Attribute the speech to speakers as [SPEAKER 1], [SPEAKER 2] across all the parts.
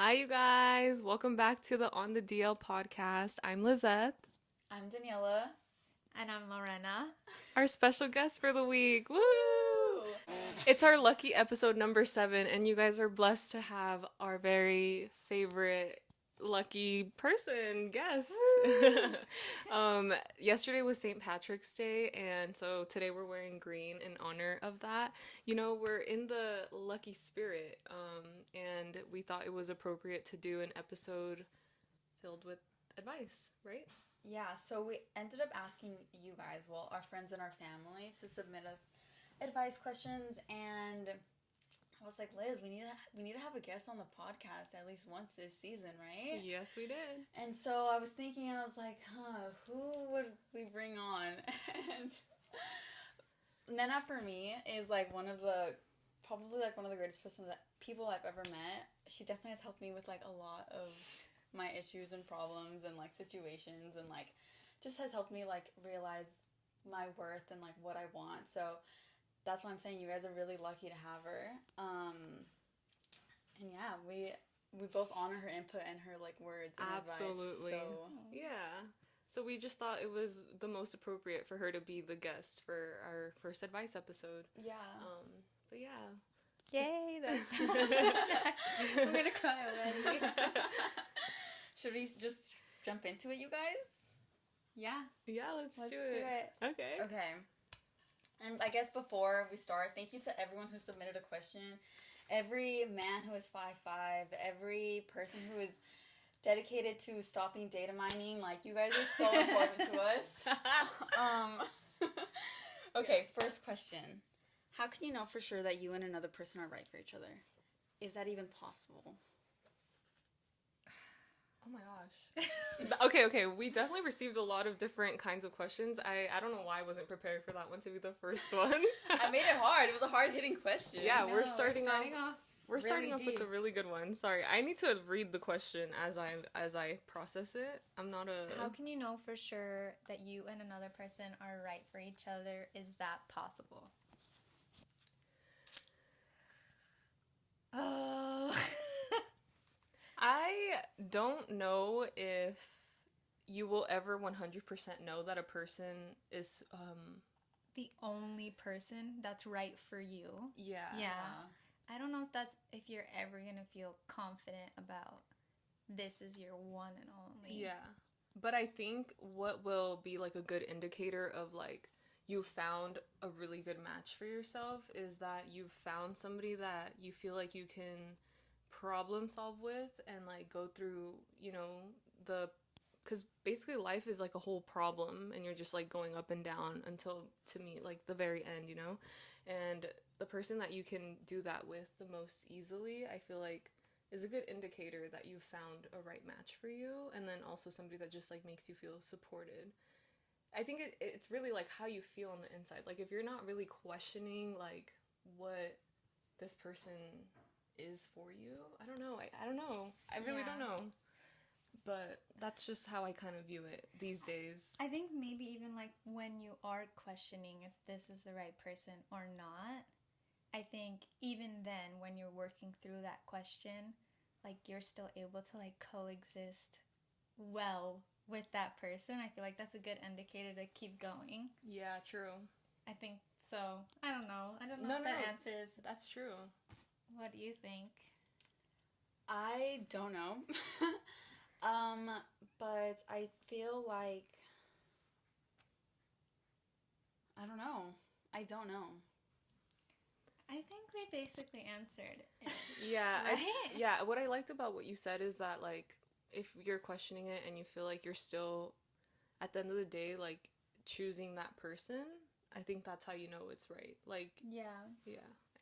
[SPEAKER 1] Hi, you guys. Welcome back to the On the DL podcast. I'm Lizeth,
[SPEAKER 2] I'm Daniella.
[SPEAKER 3] And I'm Lorena.
[SPEAKER 1] our special guest for the week. Woo!
[SPEAKER 2] Woo!
[SPEAKER 1] It's our lucky episode number 7, and you guys are blessed to have our very favorite lucky person guest. Yesterday was St. Patrick's Day, and so today we're wearing green in honor of that. You know, we're in the lucky spirit, and we thought it was appropriate to do an episode filled with advice, right?
[SPEAKER 2] Yeah, so we ended up asking you guys, well, our friends and our family, to submit us advice questions, and I was like, Liz, we need to have a guest on the podcast at least once this season, right?
[SPEAKER 1] Yes, we did.
[SPEAKER 2] And so I was thinking, I was like, who would we bring on? And Nana for me is like probably like one of the greatest people I've ever met. She definitely has helped me with like a lot of my issues and problems and like situations, and like just has helped me like realize my worth and like what I want. So that's why I'm saying you guys are really lucky to have her. And yeah, we both honor her input and her like words and
[SPEAKER 1] Absolutely.
[SPEAKER 2] advice. So
[SPEAKER 1] Yeah. So we just thought it was the most appropriate for her to be the guest for our first advice episode.
[SPEAKER 2] yeah.
[SPEAKER 1] But yeah.
[SPEAKER 3] Yay! I'm gonna cry already.
[SPEAKER 2] Should we just jump into it, you guys?
[SPEAKER 3] Yeah.
[SPEAKER 1] Yeah, let's do it. Okay.
[SPEAKER 2] Okay. And I guess before we start, thank you to everyone who submitted a question. Every man who is 5'5", every person who is dedicated to stopping data mining, like you guys are so important to us. Okay, first question. How can you know for sure that you and another person are right for each other? Is that even possible?
[SPEAKER 1] Oh my gosh. Okay. We definitely received a lot of different kinds of questions. I don't know why I wasn't prepared for that one to be the first one.
[SPEAKER 2] I made it hard. It was a hard-hitting question.
[SPEAKER 1] Yeah,
[SPEAKER 3] No,
[SPEAKER 1] we're starting off We're
[SPEAKER 3] really
[SPEAKER 1] starting off with
[SPEAKER 3] deep.
[SPEAKER 1] a really good one. Sorry, I need to read the question as I process it. I'm not a.
[SPEAKER 3] How can you know for sure that you and another person are right for each other? Is that possible? Oh.
[SPEAKER 1] I don't know if you will ever 100% know that a person is
[SPEAKER 3] The only person that's right for you.
[SPEAKER 1] yeah.
[SPEAKER 3] Yeah. I don't know if you're ever gonna feel confident about this is your one and only.
[SPEAKER 1] Yeah. But I think what will be like a good indicator of like you found a really good match for yourself is that you've found somebody that you feel like you can problem solve with and like go through, the because basically life is like a whole problem and you're just like going up and down until to meet like the very end. And the person that you can do that with the most easily, I feel like is a good indicator that you've found a right match for you, and then also somebody that just like makes you feel supported. I think it's really like how you feel on the inside. Like if you're not really questioning like what this person is for you, I don't know. I don't know. I really don't know. But that's just how I kind of view it these days.
[SPEAKER 3] I think maybe even like when you are questioning if this is the right person or not, I think even then when you're working through that question, like you're still able to like coexist well with that person. I feel like that's a good indicator to keep going.
[SPEAKER 1] Yeah, true.
[SPEAKER 3] I think so. I don't know. I don't know
[SPEAKER 1] No,
[SPEAKER 3] if that
[SPEAKER 1] no.
[SPEAKER 3] answers.
[SPEAKER 1] That's true.
[SPEAKER 3] What do you think?
[SPEAKER 2] I don't know. But I feel like I don't know. I don't know.
[SPEAKER 3] I think we basically answered it.
[SPEAKER 1] Yeah,
[SPEAKER 3] Right?
[SPEAKER 1] yeah. What I liked about what you said is that like if you're questioning it and you feel like you're still at the end of the day like choosing that person, I think that's how you know it's right. Like
[SPEAKER 3] Yeah.
[SPEAKER 1] yeah.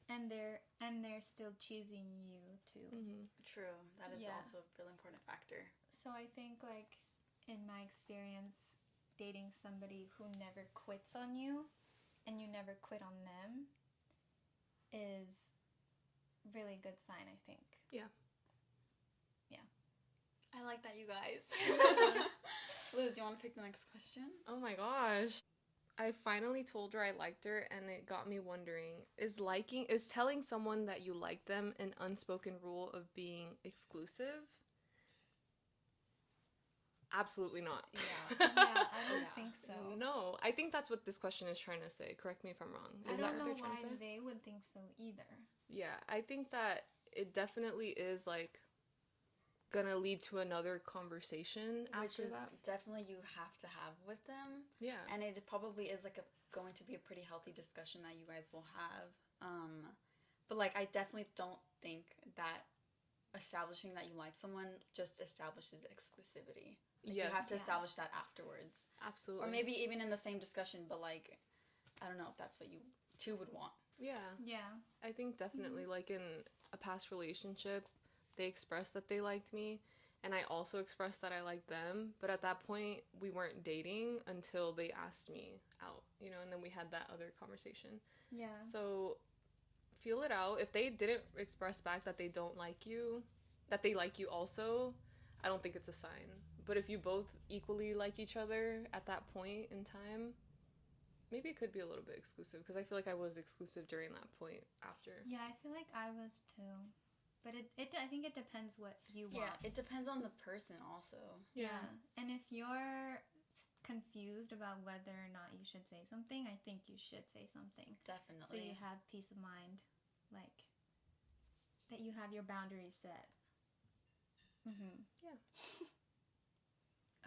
[SPEAKER 3] And they're still choosing you too.
[SPEAKER 1] Mm-hmm.
[SPEAKER 2] True. That is
[SPEAKER 3] Yeah.
[SPEAKER 2] also a really important factor.
[SPEAKER 3] So I think like in my experience dating somebody who never quits on you and you never quit on them is really good sign, I think.
[SPEAKER 1] Yeah.
[SPEAKER 2] I like that, you guys. Liz, do you want to pick the next question?
[SPEAKER 1] Oh my gosh. I finally told her I liked her, and it got me wondering, is telling someone that you like them an unspoken rule of being exclusive? Absolutely not.
[SPEAKER 2] Yeah.
[SPEAKER 3] Yeah, I don't
[SPEAKER 2] Yeah.
[SPEAKER 3] think so.
[SPEAKER 1] No, I think that's what this question is trying to say. Correct me if I'm wrong.
[SPEAKER 3] I
[SPEAKER 1] Is that
[SPEAKER 3] don't
[SPEAKER 1] what
[SPEAKER 3] know
[SPEAKER 1] they're trying
[SPEAKER 3] why
[SPEAKER 1] to say?
[SPEAKER 3] they would think so either.
[SPEAKER 1] Yeah, I think that it definitely is like gonna lead to another conversation
[SPEAKER 2] Which
[SPEAKER 1] after
[SPEAKER 2] is
[SPEAKER 1] that.
[SPEAKER 2] definitely you have to have with them.
[SPEAKER 1] Yeah.
[SPEAKER 2] And it probably is like going to be a pretty healthy discussion that you guys will have. But like I definitely don't think that establishing that you like someone just establishes exclusivity. Like
[SPEAKER 1] Yes.
[SPEAKER 2] you have to
[SPEAKER 3] Yeah.
[SPEAKER 2] establish that afterwards.
[SPEAKER 1] Absolutely.
[SPEAKER 2] Or maybe even in the same discussion, but like I don't know if that's what you two would want.
[SPEAKER 1] Yeah.
[SPEAKER 3] Yeah.
[SPEAKER 1] I think definitely like in a past relationship, they expressed that they liked me, and I also expressed that I liked them, but at that point we weren't dating until they asked me out, you know, and then we had that other conversation.
[SPEAKER 3] Yeah.
[SPEAKER 1] So feel it out. If they didn't express back that they don't like you, that they like you also, I don't think it's a sign. But if you both equally like each other at that point in time, maybe it could be a little bit exclusive, because I feel like I was exclusive during that point after.
[SPEAKER 3] Yeah, I feel like I was too. But I think it depends what you want.
[SPEAKER 2] Yeah, it depends on the person also.
[SPEAKER 3] Yeah. And if you're confused about whether or not you should say something, I think you should say something.
[SPEAKER 2] Definitely.
[SPEAKER 3] So you have peace of mind, like that you have your boundaries set. Mhm.
[SPEAKER 1] Yeah.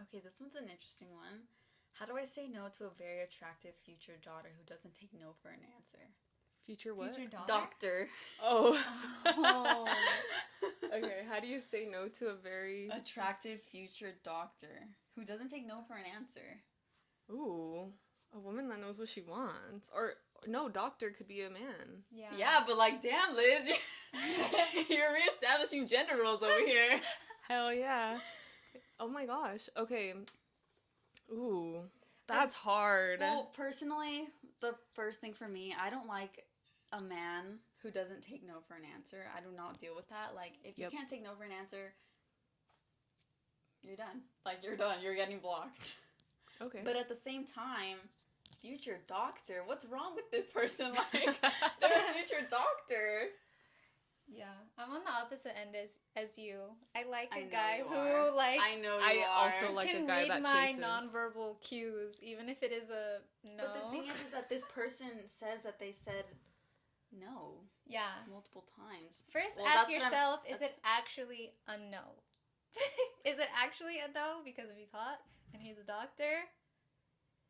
[SPEAKER 2] Okay, this one's an interesting one. How do I say no to a very attractive future daughter who doesn't take no for an answer?
[SPEAKER 1] Future what?
[SPEAKER 3] Future daughter.
[SPEAKER 2] Doctor.
[SPEAKER 1] Oh.
[SPEAKER 3] Oh.
[SPEAKER 1] Okay, how do you say no to a very...
[SPEAKER 2] Attractive future doctor who doesn't take no for an answer.
[SPEAKER 1] Ooh, a woman that knows what she wants. Or, no, doctor could be a man.
[SPEAKER 3] Yeah.
[SPEAKER 2] Yeah, but like, damn, Liz, you're reestablishing gender roles over here.
[SPEAKER 1] Hell yeah. Oh my gosh. Okay. Ooh, that's hard.
[SPEAKER 2] Well, personally, the first thing for me, I don't like a man who doesn't take no for an answer. I do not deal with that. Like, if you
[SPEAKER 1] Yep.
[SPEAKER 2] can't take no for an answer, you're done. Like, you're done. You're getting blocked.
[SPEAKER 1] Okay.
[SPEAKER 2] But at the same time, future doctor, what's wrong with this person? Like, they're a future doctor.
[SPEAKER 3] Yeah. I'm on the opposite end as you. I like
[SPEAKER 2] I
[SPEAKER 3] a
[SPEAKER 2] know
[SPEAKER 3] guy
[SPEAKER 2] you
[SPEAKER 3] who
[SPEAKER 2] are.
[SPEAKER 3] like
[SPEAKER 2] I know you
[SPEAKER 1] I
[SPEAKER 2] are.
[SPEAKER 1] also like
[SPEAKER 3] can
[SPEAKER 1] a guy
[SPEAKER 3] read
[SPEAKER 1] that
[SPEAKER 3] my
[SPEAKER 1] chases.
[SPEAKER 3] nonverbal cues, even if it is a no.
[SPEAKER 2] But the thing is that this person says that they said no
[SPEAKER 3] Yeah.
[SPEAKER 2] multiple times.
[SPEAKER 3] First,
[SPEAKER 2] Well,
[SPEAKER 3] ask
[SPEAKER 2] that's what I'm-
[SPEAKER 3] yourself: is
[SPEAKER 2] that's-
[SPEAKER 3] it actually a no? Is it actually a no because if he's hot and he's a doctor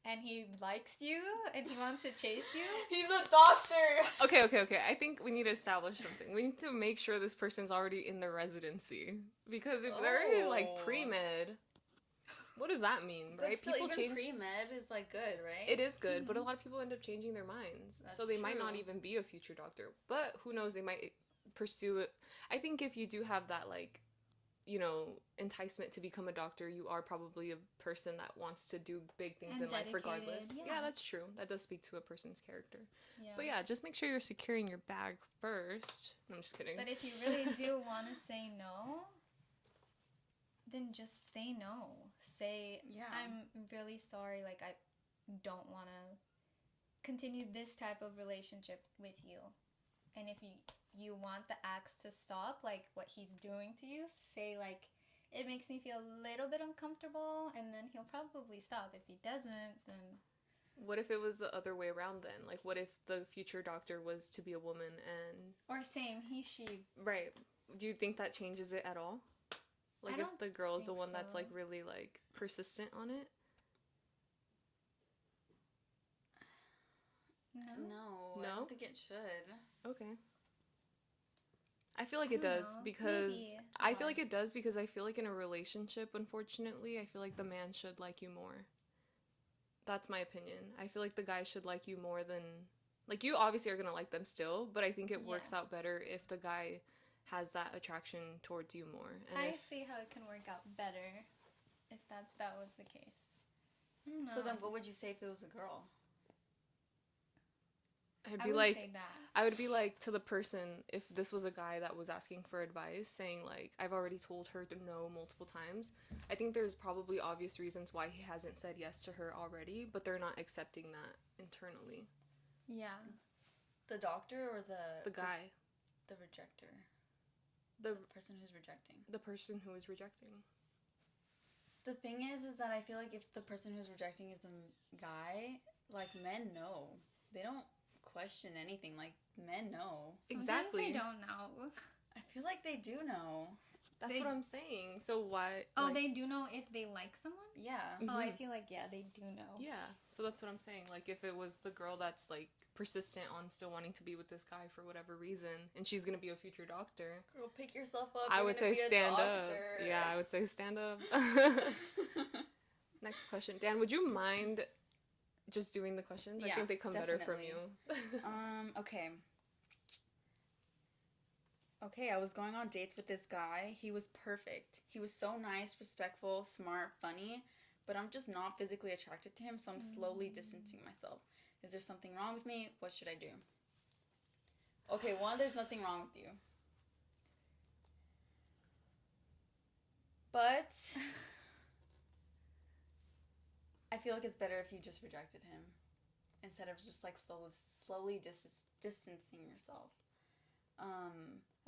[SPEAKER 3] and he likes you and he wants to chase you?
[SPEAKER 2] He's a doctor.
[SPEAKER 1] Okay. I think we need to establish something. We need to make sure this person's already in the residency. Because if they're in, like,
[SPEAKER 2] Oh.
[SPEAKER 1] pre-med, what does that mean,
[SPEAKER 2] But
[SPEAKER 1] right?
[SPEAKER 2] still,
[SPEAKER 1] People
[SPEAKER 2] even
[SPEAKER 1] change...
[SPEAKER 2] pre-med is like good, right?
[SPEAKER 1] It is good, but a lot of people end up changing their minds. So
[SPEAKER 2] That's
[SPEAKER 1] they might not
[SPEAKER 2] true.
[SPEAKER 1] even be a future doctor. But who knows, they might pursue it. I think if you do have that, like, you know, enticement to become a doctor, you are probably a person that wants to do big things
[SPEAKER 3] And
[SPEAKER 1] in life regardless.
[SPEAKER 3] dedicated,
[SPEAKER 1] Yeah,
[SPEAKER 3] yeah.
[SPEAKER 1] that's true. That does speak to a person's character.
[SPEAKER 3] Yeah.
[SPEAKER 1] But yeah, just make sure you're securing your bag first. I'm just kidding.
[SPEAKER 3] But if you really do want to say no, then just say no. Say,
[SPEAKER 2] Yeah.
[SPEAKER 3] I'm really sorry, like, I don't want to continue this type of relationship with you. And if you want the acts to stop, like what he's doing to you, say, like, it makes me feel a little bit uncomfortable, and then he'll probably stop. If he doesn't, then...
[SPEAKER 1] What if it was the other way around then? Like, what if the future doctor was to be a woman and...
[SPEAKER 3] Or same, he, she.
[SPEAKER 1] Right. Do you think that changes it at all? Like,
[SPEAKER 3] I
[SPEAKER 1] if
[SPEAKER 3] don't
[SPEAKER 1] the girl is the
[SPEAKER 3] think
[SPEAKER 1] one that's,
[SPEAKER 3] so.
[SPEAKER 1] like, really, like, persistent on it?
[SPEAKER 3] No?
[SPEAKER 2] No, I
[SPEAKER 1] No?
[SPEAKER 2] don't think it should.
[SPEAKER 1] Okay. I feel like
[SPEAKER 3] I
[SPEAKER 1] it
[SPEAKER 3] don't
[SPEAKER 1] does
[SPEAKER 3] know.
[SPEAKER 1] because...
[SPEAKER 3] Maybe.
[SPEAKER 1] I feel like it does because I feel like in a relationship, unfortunately, I feel like the man should like you more. That's my opinion. I feel like the guy should like you more than... Like, you obviously are going to like them still, but I think it works out better if the guy has that attraction towards you more. And
[SPEAKER 3] I
[SPEAKER 1] if,
[SPEAKER 3] see how it can work out better if that was the case.
[SPEAKER 2] So then what would you say if it was a girl?
[SPEAKER 1] I'd
[SPEAKER 3] I
[SPEAKER 1] be
[SPEAKER 3] would
[SPEAKER 1] like,
[SPEAKER 3] say that.
[SPEAKER 1] I would be like to the person, if this was a guy that was asking for advice, saying like, I've already told her to no multiple times. I think there's probably obvious reasons why he hasn't said yes to her already, but they're not accepting that internally.
[SPEAKER 3] Yeah.
[SPEAKER 2] The doctor or
[SPEAKER 1] The guy,
[SPEAKER 2] the rejector?
[SPEAKER 1] the
[SPEAKER 2] The person who's rejecting.
[SPEAKER 1] the person who is rejecting.
[SPEAKER 2] The thing is that I feel like if the person who's rejecting is the guy, like, men know. They don't question anything. Like, men know.
[SPEAKER 3] Sometimes
[SPEAKER 1] Exactly.
[SPEAKER 3] they don't know.
[SPEAKER 2] I feel like they do know.
[SPEAKER 1] That's
[SPEAKER 3] They-
[SPEAKER 1] what I'm saying. So why?
[SPEAKER 3] Oh,
[SPEAKER 1] like,
[SPEAKER 3] they do know if they like someone?
[SPEAKER 2] Yeah.
[SPEAKER 3] Oh, I
[SPEAKER 1] Mhm.
[SPEAKER 3] feel like, yeah, they do know.
[SPEAKER 1] Yeah. So that's what I'm saying. Like, if it was the girl that's like persistent on still wanting to be with this guy for whatever reason, and she's gonna be a future doctor,
[SPEAKER 2] Girl, pick yourself up.
[SPEAKER 1] I
[SPEAKER 2] You're
[SPEAKER 1] would
[SPEAKER 2] gonna
[SPEAKER 1] say
[SPEAKER 2] be a
[SPEAKER 1] stand up.
[SPEAKER 2] doctor.
[SPEAKER 1] Yeah, I would say stand up. Next question, Dan. Would you mind just doing the questions? I
[SPEAKER 2] Yeah,
[SPEAKER 1] think they come better from
[SPEAKER 2] definitely.
[SPEAKER 1] you.
[SPEAKER 2] Okay. Okay, I was going on dates with this guy. He was perfect. He was so nice, respectful, smart, funny, but I'm just not physically attracted to him, so I'm slowly distancing myself. Is there something wrong with me? What should I do? Okay, one, there's nothing wrong with you. But I feel like it's better if you just rejected him instead of just like slowly distancing yourself.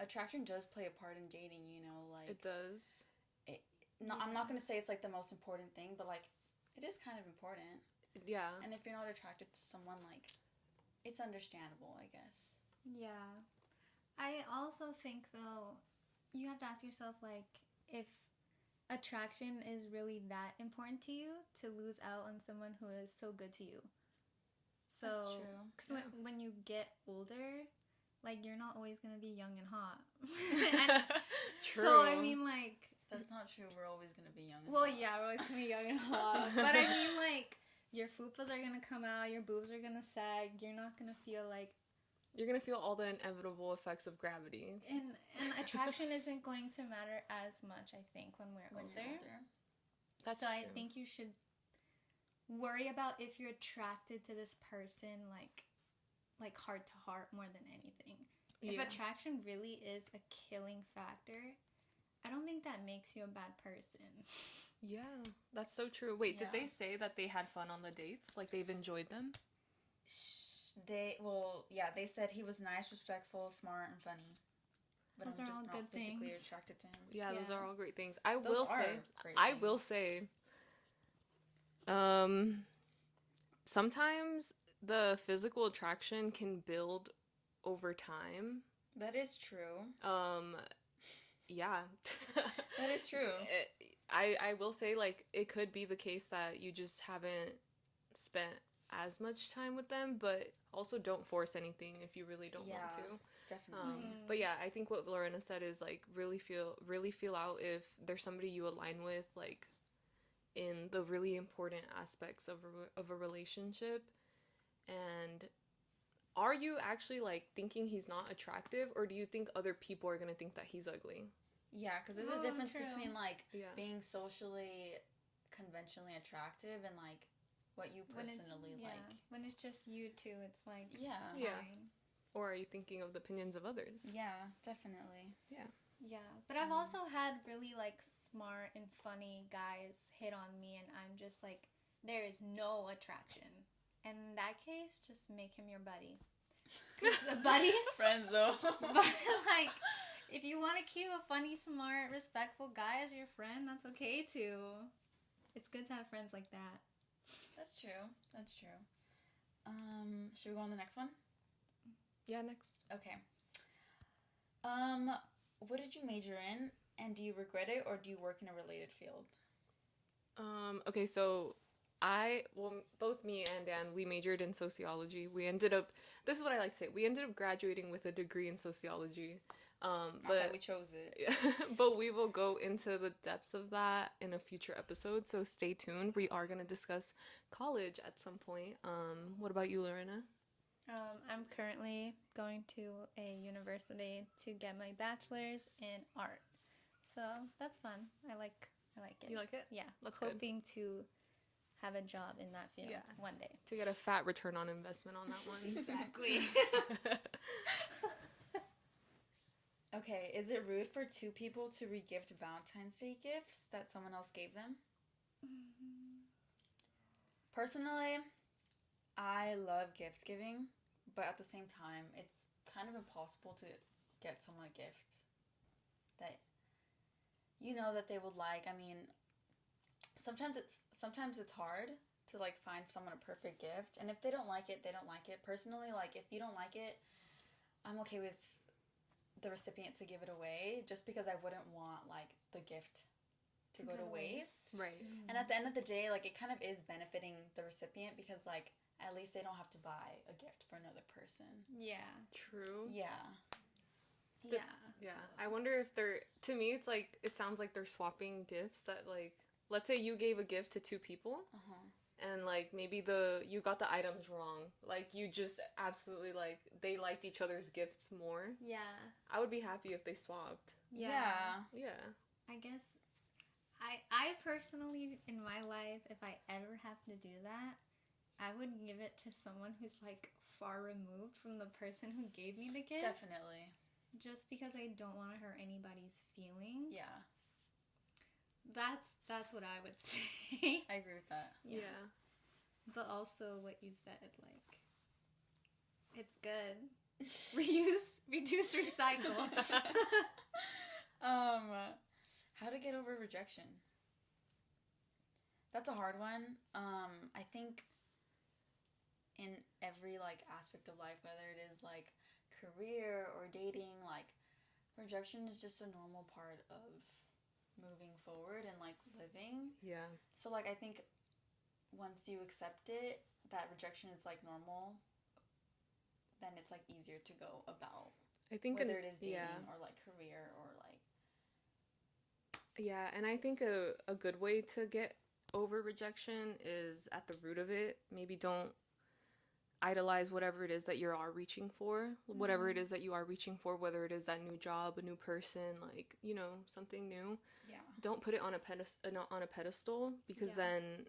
[SPEAKER 2] Attraction does play a part in dating, you know, like
[SPEAKER 1] It does.
[SPEAKER 2] no, I'm not gonna say it's like the most important thing, but like it is kind of important.
[SPEAKER 1] Yeah.
[SPEAKER 2] And if you're not attracted to someone, like it's understandable, I guess.
[SPEAKER 3] Yeah. I also think, though, you have to ask yourself, like, if attraction is really that important to you to lose out on someone who is so good to you. So,
[SPEAKER 2] That's true.
[SPEAKER 3] because
[SPEAKER 1] Yeah.
[SPEAKER 3] when you get older, like, you're not always going to be young and hot. And
[SPEAKER 1] True.
[SPEAKER 3] so, I mean, like,
[SPEAKER 2] That's not true. We're always gonna be young. And
[SPEAKER 3] well,
[SPEAKER 2] hot.
[SPEAKER 3] yeah, we're always going to be young and hot. But I mean, like, your fupas are going to come out, your boobs are going to sag, you're not going to feel like,
[SPEAKER 1] You're gonna feel all the inevitable effects of gravity.
[SPEAKER 3] and attraction isn't going to matter as much, I think, when we're
[SPEAKER 2] When
[SPEAKER 3] older.
[SPEAKER 2] you're older.
[SPEAKER 1] That's
[SPEAKER 3] so
[SPEAKER 1] true.
[SPEAKER 3] I think you should worry about if you're attracted to this person, like heart to heart, more than anything. If
[SPEAKER 1] Yeah.
[SPEAKER 3] attraction really is a killing factor, I don't think that makes you a bad person.
[SPEAKER 1] Yeah, that's so true. Wait, did
[SPEAKER 2] Yeah.
[SPEAKER 1] they say that they had fun on the dates? Like they've enjoyed them?
[SPEAKER 2] They said he was nice, respectful, smart, and funny. But
[SPEAKER 3] Those
[SPEAKER 2] I'm
[SPEAKER 3] are
[SPEAKER 2] just
[SPEAKER 3] all
[SPEAKER 2] not
[SPEAKER 3] good
[SPEAKER 2] physically
[SPEAKER 3] things.
[SPEAKER 2] attracted to him.
[SPEAKER 1] Yeah, those
[SPEAKER 3] Yeah.
[SPEAKER 1] are all great things. I
[SPEAKER 2] Those
[SPEAKER 1] will
[SPEAKER 2] are
[SPEAKER 1] say,
[SPEAKER 2] great
[SPEAKER 1] I will
[SPEAKER 2] things.
[SPEAKER 1] say, sometimes the physical attraction can build over time.
[SPEAKER 2] That is true.
[SPEAKER 1] Yeah.
[SPEAKER 2] That is true.
[SPEAKER 1] I will say, like, it could be the case that you just haven't spent as much time with them, but also don't force anything if you really don't want
[SPEAKER 2] Yeah.
[SPEAKER 1] to.
[SPEAKER 2] Definitely.
[SPEAKER 1] But yeah, I think what Lorena said is like really feel out if there's somebody you align with, like in the really important aspects of a relationship. And are you actually like thinking he's not attractive, or do you think other people are gonna think that he's ugly?
[SPEAKER 2] Yeah, because there's
[SPEAKER 3] Oh,
[SPEAKER 2] a difference
[SPEAKER 3] true.
[SPEAKER 2] between like
[SPEAKER 1] Yeah.
[SPEAKER 2] being socially conventionally attractive and like what you personally like.
[SPEAKER 3] When it's just you two, it's like
[SPEAKER 2] Yeah.
[SPEAKER 1] Yeah.
[SPEAKER 3] fine.
[SPEAKER 1] Or are you thinking of the opinions of others?
[SPEAKER 2] Yeah, definitely.
[SPEAKER 3] Yeah, but I've also had really like smart and funny guys hit on me, and I'm just like, there is no attraction. And in that case, just make him your buddy. 'Cause the buddies,
[SPEAKER 2] Friends though.
[SPEAKER 3] but like, if you want to keep a funny, smart, respectful guy as your friend, that's okay too. It's good to have friends like that.
[SPEAKER 2] That's true. That's true. Should we go on the next one?
[SPEAKER 1] Yeah, next.
[SPEAKER 2] Okay. What did you major in, and do you regret it, or do you work in a related field?
[SPEAKER 1] Okay, so both me and Dan, we majored in sociology. This is what I like to say, we ended up graduating with a degree in sociology.
[SPEAKER 2] Not
[SPEAKER 1] But
[SPEAKER 2] that we chose it.
[SPEAKER 1] but we will go into the depths of that in a future episode, so stay tuned. We are going to discuss college at some point. What about you, Lorena?
[SPEAKER 3] I'm currently going to a university to get my bachelor's in art, so that's fun. I like it.
[SPEAKER 1] You like it?
[SPEAKER 3] Yeah,
[SPEAKER 1] That's good.
[SPEAKER 3] hoping to have a job in that field one day.
[SPEAKER 1] To get a fat return on investment on that one.
[SPEAKER 3] Exactly.
[SPEAKER 2] Okay, is it rude for two people to re-gift Valentine's Day gifts that someone else gave them? Personally, I love gift giving, but at the same time, it's kind of impossible to get someone a gift that you know that they would like. I mean, sometimes it's hard to like find someone a perfect gift, and if they don't like it, they don't like it. Personally, like if you don't like it, I'm okay with the recipient to give it away, just because I wouldn't want like the gift to go to waste.
[SPEAKER 1] Right.
[SPEAKER 2] And at the end of the day, like it kind of is benefiting the recipient, because like at least they don't have to buy a gift for another person.
[SPEAKER 3] Yeah.
[SPEAKER 1] True.
[SPEAKER 2] Yeah.
[SPEAKER 1] Yeah. I wonder if they're, to me, it's like, it sounds like they're swapping gifts that, like, let's say you gave a gift to two people, and, like, maybe you got the items wrong. Like, you just absolutely, like, they liked each other's gifts more.
[SPEAKER 3] Yeah.
[SPEAKER 1] I would be happy if they swapped.
[SPEAKER 2] Yeah.
[SPEAKER 3] I guess I personally, in my life, if I ever have to do that, I would give it to someone who's, like, far removed from the person who gave me the gift.
[SPEAKER 2] Definitely.
[SPEAKER 3] Just because I don't want to hurt anybody's feelings.
[SPEAKER 2] Yeah.
[SPEAKER 3] That's what I would say.
[SPEAKER 2] I agree with that.
[SPEAKER 1] Yeah.
[SPEAKER 3] But also what you said, like, it's good. Reuse, reduce, recycle.
[SPEAKER 2] How to get over rejection? That's a hard one. I think in every like aspect of life, whether it is like career or dating, like rejection is just a normal part of moving forward and like living.
[SPEAKER 1] Yeah.
[SPEAKER 2] So like I think once you accept it, that rejection is like normal, then it's like easier to go about.
[SPEAKER 1] I think
[SPEAKER 2] whether it is dating or like career or like.
[SPEAKER 1] Yeah, and I think a good way to get over rejection is at the root of it. Maybe don't idolize whatever it is that you are reaching for, whatever it is that you are reaching for, whether it is that new job, a new person, like, you know, something new.
[SPEAKER 2] Yeah.
[SPEAKER 1] Don't put it on a pedestal, because then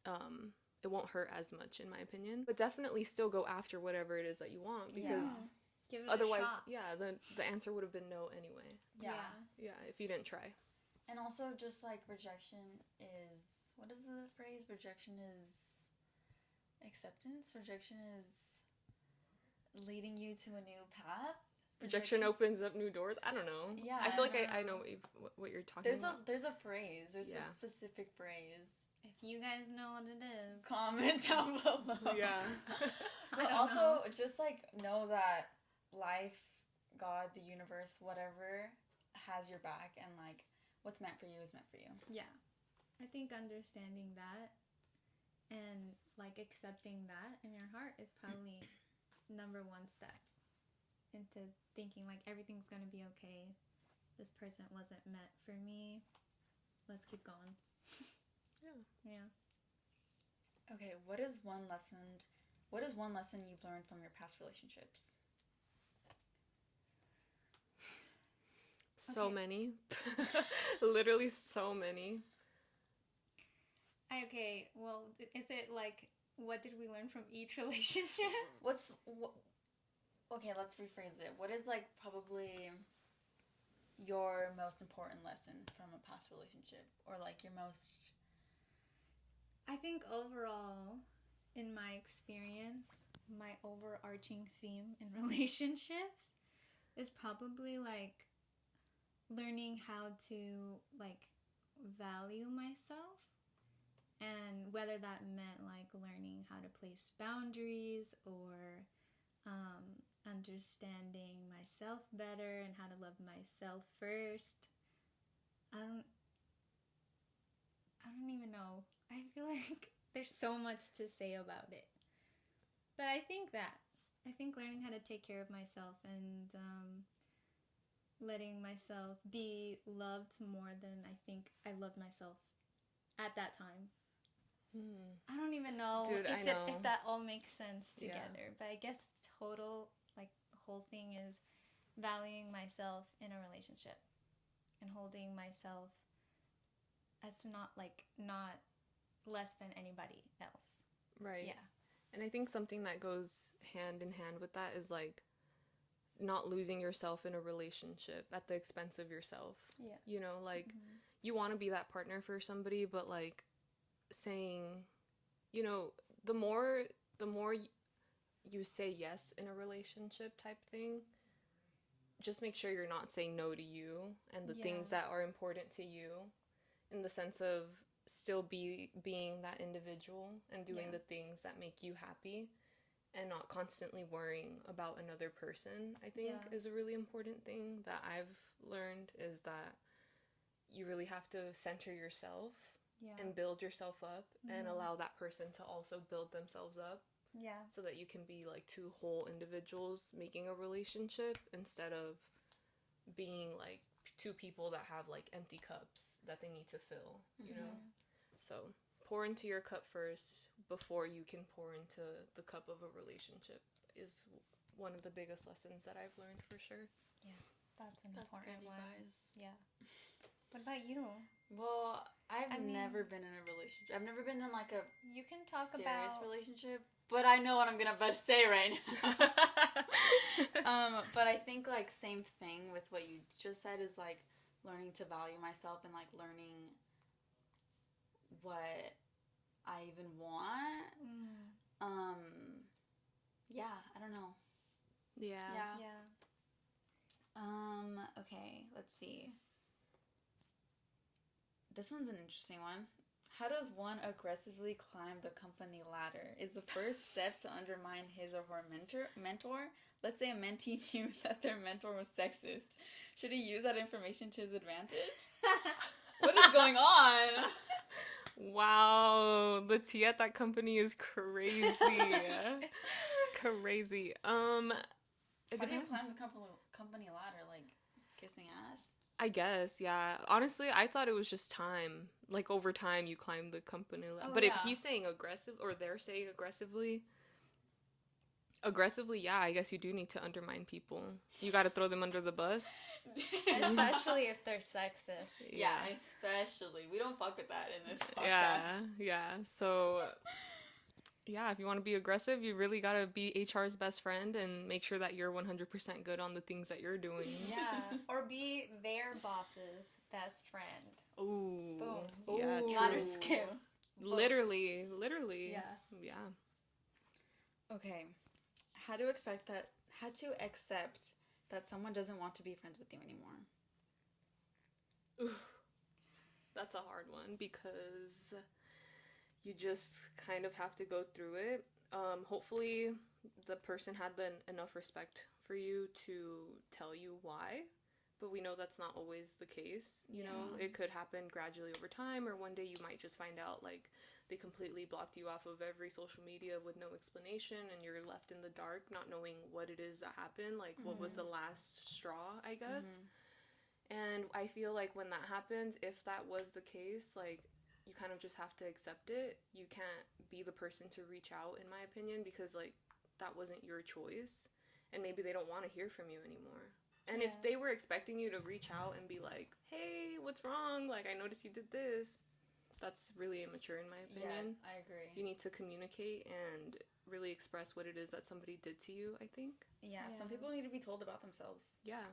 [SPEAKER 1] it won't hurt as much, in my opinion. But definitely still go after whatever it is that you want, because
[SPEAKER 3] Give it
[SPEAKER 1] otherwise,
[SPEAKER 3] a shot.
[SPEAKER 1] the answer would have been no anyway. Yeah, if you didn't try.
[SPEAKER 2] And also, just like rejection is, what is the phrase? Rejection is acceptance. Rejection is leading you to a new path.
[SPEAKER 1] Rejection opens up new doors. I don't know.
[SPEAKER 2] Yeah,
[SPEAKER 1] I feel like I know what you're talking about.
[SPEAKER 2] There's a phrase. There's a specific phrase.
[SPEAKER 3] If you guys know what it is,
[SPEAKER 2] comment down below.
[SPEAKER 1] Yeah.
[SPEAKER 2] But also, just like know that life, God, the universe, whatever, has your back, and like what's meant for you is meant for you.
[SPEAKER 3] Yeah. I think understanding that and like accepting that in your heart is probably number one step into thinking like everything's gonna be okay. This person wasn't meant for me. Let's keep going. Yeah.
[SPEAKER 2] Okay, what is one lesson you've learned from your past relationships?
[SPEAKER 1] So many. Literally so many.
[SPEAKER 3] Okay, well, is it like, what did we learn from each relationship?
[SPEAKER 2] Okay, let's rephrase it. What is like probably your most important lesson from a past relationship, or like your most...
[SPEAKER 3] I think overall, in my experience, my overarching theme in relationships is probably like learning how to like value myself, and whether that meant like learning how to place boundaries or understanding myself better and how to love myself first. I don't even know. I feel like there's so much to say about it. But I think learning how to take care of myself and letting myself be loved more than I think I loved myself at that time. I don't even know,
[SPEAKER 1] Dude,
[SPEAKER 3] if that all makes sense together. But I guess total, like, the whole thing is valuing myself in a relationship and holding myself as to not less than anybody else.
[SPEAKER 1] Right.
[SPEAKER 3] Yeah.
[SPEAKER 1] And I think something that goes hand in hand with that is like not losing yourself in a relationship at the expense of yourself.
[SPEAKER 3] Yeah.
[SPEAKER 1] You know, like you want to be that partner for somebody, but like saying, you know, the more you say yes in a relationship type thing, just make sure you're not saying no to you and the things that are important to you, in the sense of still being that individual and doing the things that make you happy, and not constantly worrying about another person. I think is a really important thing that I've learned, is that you really have to center yourself and build yourself up and allow that person to also build themselves up.
[SPEAKER 3] Yeah.
[SPEAKER 1] So that you can be like two whole individuals making a relationship, instead of being like two people that have like empty cups that they need to fill, you know? So pour into your cup first before you can pour into the cup of a relationship is one of the biggest lessons that I've learned, for sure.
[SPEAKER 3] Yeah, that's an
[SPEAKER 2] That's
[SPEAKER 3] important
[SPEAKER 2] good, you
[SPEAKER 3] one.
[SPEAKER 2] guys.
[SPEAKER 3] Yeah. What about you?
[SPEAKER 2] Well,
[SPEAKER 3] I mean-
[SPEAKER 2] never been in a relationship. I've never been in like a
[SPEAKER 3] You can talk
[SPEAKER 2] serious
[SPEAKER 3] about
[SPEAKER 2] relationship, but I know what I'm about to say right now. But I think like same thing with what you just said, is like learning to value myself and like learning what I even want. Yeah, I don't know.
[SPEAKER 1] Yeah.
[SPEAKER 3] Yeah.
[SPEAKER 2] Okay, let's see. This one's an interesting one. How does one aggressively climb the company ladder? Is the first step to undermine his or her mentor? Let's say a mentee knew that their mentor was sexist. Should he use that information to his advantage? What is going on?
[SPEAKER 1] Wow, the tea at that company is crazy. Crazy.
[SPEAKER 2] How do you climb the company ladder? Like kissing ass?
[SPEAKER 1] I guess, yeah. Honestly, I thought it was just time. Like, over time, you climb the company ladder. But if he's saying aggressive, or they're saying aggressively, yeah, I guess you do need to undermine people. You gotta throw them under the bus.
[SPEAKER 3] Especially if they're sexist.
[SPEAKER 2] Yeah, especially. We don't fuck with that in this podcast.
[SPEAKER 1] Yeah. So, yeah, if you want to be aggressive, you really gotta be HR's best friend and make sure that you're 100% good on the things that you're doing.
[SPEAKER 3] Yeah, or be their boss's best friend.
[SPEAKER 1] Ooh.
[SPEAKER 3] Boom.
[SPEAKER 1] Yeah, true.
[SPEAKER 2] Ladder skill.
[SPEAKER 1] Literally. Yeah.
[SPEAKER 2] Okay. How to accept that someone doesn't want to be friends with you anymore?
[SPEAKER 1] Ooh. That's a hard one, because you just kind of have to go through it. Hopefully the person had enough respect for you to tell you why, but we know that's not always the case. You know, it could happen gradually over time, or one day you might just find out like they completely blocked you off of every social media with no explanation, and you're left in the dark not knowing what it is that happened, like what was the last straw, I guess. And I feel like when that happens, if that was the case, like, you kind of just have to accept it. You can't be the person to reach out, in my opinion, because like that wasn't your choice, and maybe they don't want to hear from you anymore. And if they were expecting you to reach out and be like, hey, what's wrong? Like, I noticed you did this. That's really immature, in my opinion.
[SPEAKER 2] Yeah, I agree.
[SPEAKER 1] You need to communicate and really express what it is that somebody did to you, I think.
[SPEAKER 2] Yeah, some people need to be told about themselves.
[SPEAKER 1] Yeah.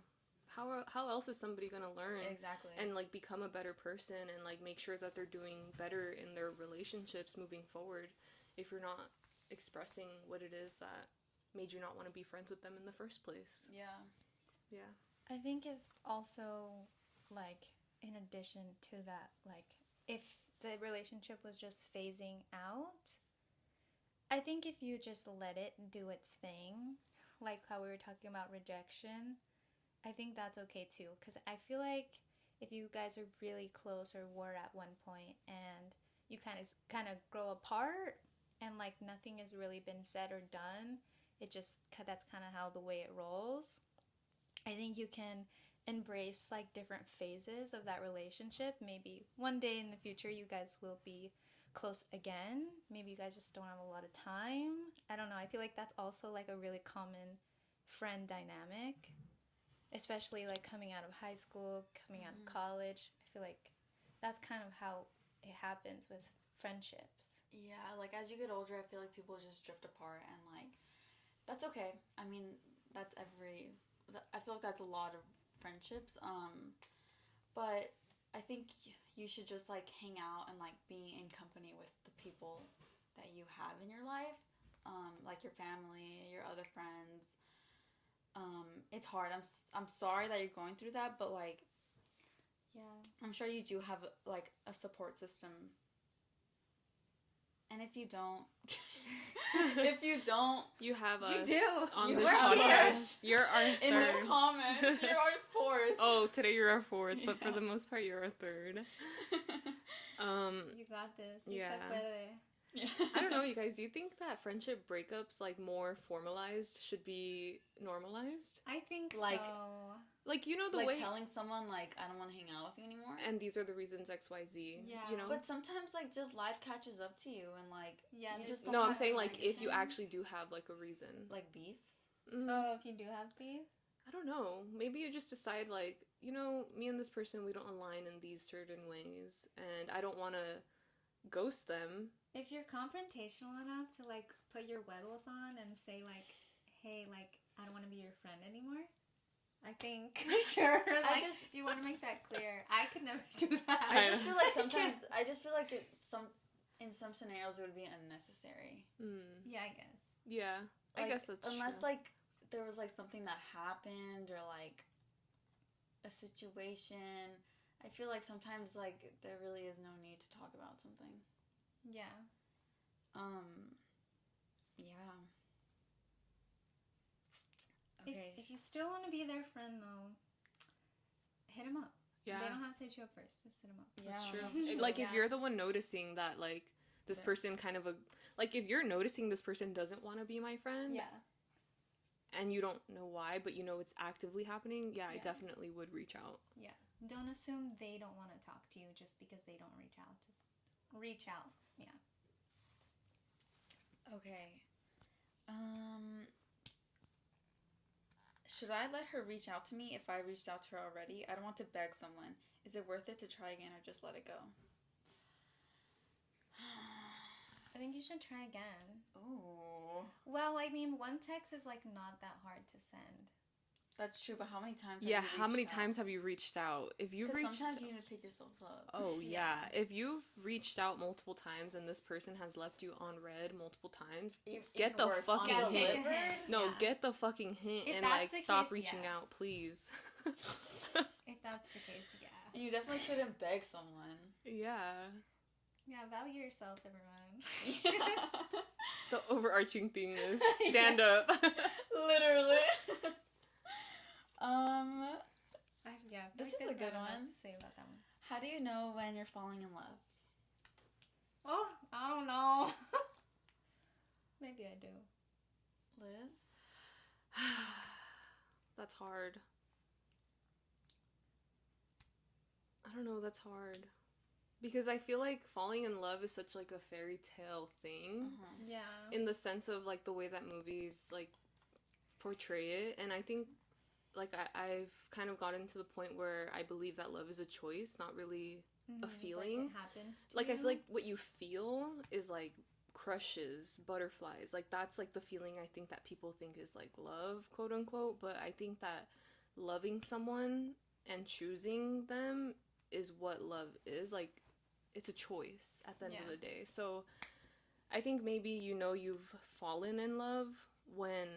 [SPEAKER 1] How else is somebody gonna learn?
[SPEAKER 2] Exactly.
[SPEAKER 1] And like become a better person and like make sure that they're doing better in their relationships moving forward, if you're not expressing what it is that made you not want to be friends with them in the first place?
[SPEAKER 2] Yeah.
[SPEAKER 3] I think if also, like, in addition to that, like, if the relationship was just phasing out, I think if you just let it do its thing, like how we were talking about rejection, I think that's okay too. Because I feel like if you guys are really close or were at one point and you kind of grow apart and like nothing has really been said or done, that's kind of how the way it rolls. I think you can embrace like different phases of that relationship. Maybe one day in the future you guys will be close again. Maybe you guys just don't have a lot of time. I don't know. I feel like that's also like a really common friend dynamic, especially like coming out of high school, coming out of college. I feel like that's kind of how it happens with friendships.
[SPEAKER 2] Yeah, like as you get older, I feel like people just drift apart, and like that's okay. I mean, that's I feel like that's a lot of friendships. But I think you should just like hang out and like be in company with the people that you have in your life, like your family, your other friends. It's hard. I'm sorry that you're going through that, but like
[SPEAKER 3] Yeah.
[SPEAKER 2] I'm sure you do have like a support system. And if you don't,
[SPEAKER 1] You have
[SPEAKER 3] You
[SPEAKER 1] us
[SPEAKER 3] do.
[SPEAKER 1] on
[SPEAKER 2] You
[SPEAKER 1] this
[SPEAKER 2] were
[SPEAKER 1] podcast. You're our third.
[SPEAKER 2] in the comments, you're our fourth.
[SPEAKER 1] Oh, today you're our fourth, but for
[SPEAKER 2] Yeah.
[SPEAKER 1] the most part, you're our third.
[SPEAKER 3] You got this. You
[SPEAKER 1] Yeah.
[SPEAKER 3] se puede.
[SPEAKER 2] Yeah.
[SPEAKER 1] I don't know, you guys. Do you think that friendship breakups, like more formalized, should be normalized?
[SPEAKER 3] I think
[SPEAKER 2] Like-
[SPEAKER 3] so.
[SPEAKER 1] Like, you know, the
[SPEAKER 2] Like
[SPEAKER 1] way.
[SPEAKER 2] telling someone like I don't want to hang out with you anymore.
[SPEAKER 1] And these are the reasons X, Y, Z.
[SPEAKER 3] Yeah.
[SPEAKER 1] You know.
[SPEAKER 2] But sometimes like just life catches up to you and like
[SPEAKER 3] Yeah,
[SPEAKER 2] you
[SPEAKER 3] there's-
[SPEAKER 2] just don't
[SPEAKER 1] No, I'm
[SPEAKER 2] have
[SPEAKER 1] saying
[SPEAKER 2] to
[SPEAKER 1] like if you
[SPEAKER 2] anything.
[SPEAKER 1] actually do have like a reason.
[SPEAKER 2] like beef.
[SPEAKER 1] Mm,
[SPEAKER 3] Oh, if you do have beef?
[SPEAKER 1] I don't know. Maybe you just decide like, you know, me and this person, we don't align in these certain ways, and I don't want to ghost them.
[SPEAKER 3] If you're confrontational enough to like put your huevos on and say like, hey, like I don't want to be your friend anymore, I think sure. Like,
[SPEAKER 2] just-
[SPEAKER 3] if you want to make that clear, I could never do that.
[SPEAKER 2] I just feel like
[SPEAKER 3] I
[SPEAKER 2] sometimes
[SPEAKER 3] can't-
[SPEAKER 2] I just feel like in some scenarios it would be unnecessary.
[SPEAKER 1] Mm.
[SPEAKER 3] Yeah, I guess.
[SPEAKER 1] Yeah, I
[SPEAKER 2] Like,
[SPEAKER 1] guess that's
[SPEAKER 2] unless
[SPEAKER 1] true.
[SPEAKER 2] like there was like something that happened or like a situation. I feel like sometimes like there really is no need to talk about something.
[SPEAKER 3] Yeah.
[SPEAKER 2] Yeah.
[SPEAKER 3] If,
[SPEAKER 2] Okay.
[SPEAKER 3] if you still want to be their friend though, hit them up.
[SPEAKER 1] Yeah,
[SPEAKER 3] They don't have to hit you up first. Just hit them up.
[SPEAKER 1] that's
[SPEAKER 2] Yeah,
[SPEAKER 1] true.
[SPEAKER 2] that's true.
[SPEAKER 1] Like if
[SPEAKER 3] Yeah.
[SPEAKER 1] you're the one noticing that like this
[SPEAKER 2] Yeah.
[SPEAKER 1] person kind of like if you're noticing this person doesn't want to be my friend,
[SPEAKER 3] Yeah.
[SPEAKER 1] and you don't know why, but you know it's actively happening, I
[SPEAKER 3] Yeah.
[SPEAKER 1] definitely would reach out.
[SPEAKER 3] Yeah. Don't assume they don't want to talk to you just because they don't reach out. Just reach out. Yeah.
[SPEAKER 2] Okay. Should I let her reach out to me if I reached out to her already? I don't want to beg someone. Is it worth it to try again or just let it go?
[SPEAKER 3] I think you should try again.
[SPEAKER 2] Oh,
[SPEAKER 3] Well, I mean, one text is like not that hard to send.
[SPEAKER 2] that's true. But how many times?
[SPEAKER 1] Yeah,
[SPEAKER 2] have you
[SPEAKER 1] how many
[SPEAKER 2] reached out?
[SPEAKER 1] times have you reached out? If you've
[SPEAKER 2] 'Cause
[SPEAKER 1] reached
[SPEAKER 2] sometimes you need to pick yourself up.
[SPEAKER 1] Oh
[SPEAKER 3] Yeah.
[SPEAKER 1] yeah. If you've reached out multiple times and this person has left you on red multiple times, get the
[SPEAKER 2] worse,
[SPEAKER 1] fucking
[SPEAKER 2] on
[SPEAKER 3] Take a
[SPEAKER 1] hint.
[SPEAKER 3] hint.
[SPEAKER 1] No,
[SPEAKER 3] Yeah.
[SPEAKER 1] get the fucking hint
[SPEAKER 3] If
[SPEAKER 1] and
[SPEAKER 3] that's
[SPEAKER 1] like
[SPEAKER 3] the
[SPEAKER 1] stop
[SPEAKER 3] case,
[SPEAKER 1] reaching
[SPEAKER 3] yeah.
[SPEAKER 1] out, please.
[SPEAKER 3] If that's the case, yeah.
[SPEAKER 2] You definitely shouldn't beg someone.
[SPEAKER 1] Yeah.
[SPEAKER 3] Yeah, value yourself, everyone.
[SPEAKER 1] The overarching thing is stand up.
[SPEAKER 2] Literally.
[SPEAKER 3] Yeah,
[SPEAKER 2] This
[SPEAKER 3] like
[SPEAKER 2] is a
[SPEAKER 3] there's
[SPEAKER 2] good
[SPEAKER 3] not enough
[SPEAKER 2] one.
[SPEAKER 3] to say about that one.
[SPEAKER 2] How do you know when you're falling in love?
[SPEAKER 3] Oh, I don't know. Maybe I do.
[SPEAKER 2] Liz?
[SPEAKER 1] That's hard. I don't know, that's hard. Because I feel like falling in love is such like a fairy tale thing.
[SPEAKER 3] Yeah.
[SPEAKER 1] In the sense of like the way that movies like portray it, and I think like I've kind of gotten to the point where I believe that love is a choice, not really a feeling.
[SPEAKER 3] Like it happens to
[SPEAKER 1] Like
[SPEAKER 3] you.
[SPEAKER 1] I feel like what you feel is like crushes, butterflies, like that's like the feeling I think that people think is like love, quote unquote, but I think that loving someone and choosing them is what love is. Like it's a choice at the end of
[SPEAKER 3] Yeah.
[SPEAKER 1] the day. So I think maybe you've fallen in love when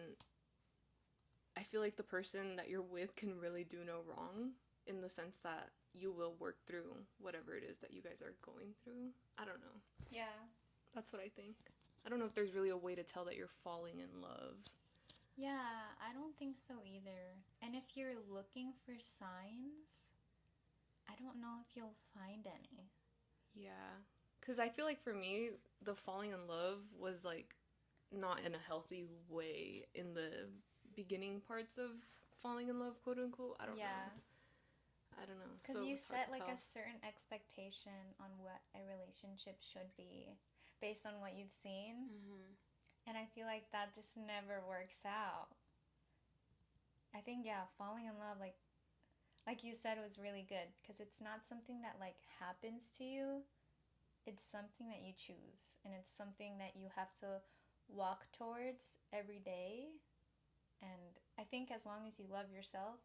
[SPEAKER 1] I feel like the person that you're with can really do no wrong, in the sense that you will work through whatever it is that you guys are going through. I don't know.
[SPEAKER 3] Yeah.
[SPEAKER 1] That's what I think. I don't know if there's really a way to tell that you're falling in love.
[SPEAKER 3] Yeah, I don't think so either. And if you're looking for signs, I don't know if you'll find any.
[SPEAKER 1] Yeah. Because I feel like for me, the falling in love was like not in a healthy way in the beginning parts of falling in love, quote unquote. I don't know. I don't know.
[SPEAKER 3] Because
[SPEAKER 1] So
[SPEAKER 3] you
[SPEAKER 1] it's hard
[SPEAKER 3] set
[SPEAKER 1] to
[SPEAKER 3] like
[SPEAKER 1] tell.
[SPEAKER 3] a certain expectation on what a relationship should be based on what you've seen.
[SPEAKER 2] Mm-hmm.
[SPEAKER 3] And I feel like that just never works out. I think, yeah, falling in love, like you said, was really good because it's not something that like happens to you. it's something that you choose, and it's something that you have to walk towards every day. And I think as long as you love yourself,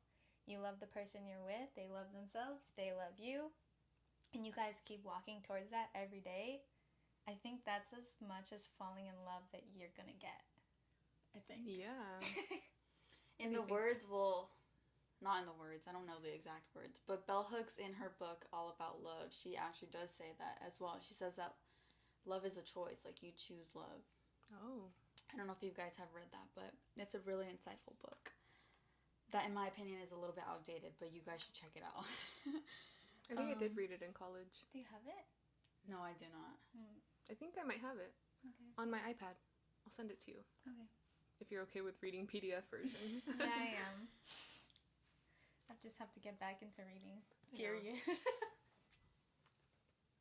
[SPEAKER 3] you love the person you're with, they love themselves, they love you, and you guys keep walking towards that every day, I think that's as much as falling in love that you're gonna get. I think.
[SPEAKER 1] Yeah.
[SPEAKER 2] In the words, not in the words, I don't know the exact words, but Bell Hooks in her book, All About Love, she actually does say that as well. She says that love is a choice, like you choose love.
[SPEAKER 1] Oh.
[SPEAKER 2] I don't know if you guys have read that, but it's a really insightful book. That, in my opinion, is a little bit outdated, but you guys should check it out.
[SPEAKER 1] I think I did read it in college.
[SPEAKER 3] Do you have it?
[SPEAKER 2] No, I do not.
[SPEAKER 1] I think I might have it.
[SPEAKER 3] Okay.
[SPEAKER 1] On my iPad. I'll send it to you.
[SPEAKER 3] Okay.
[SPEAKER 1] If you're okay with reading PDF version.
[SPEAKER 3] Yeah, I am. I just have to get back into reading. Period.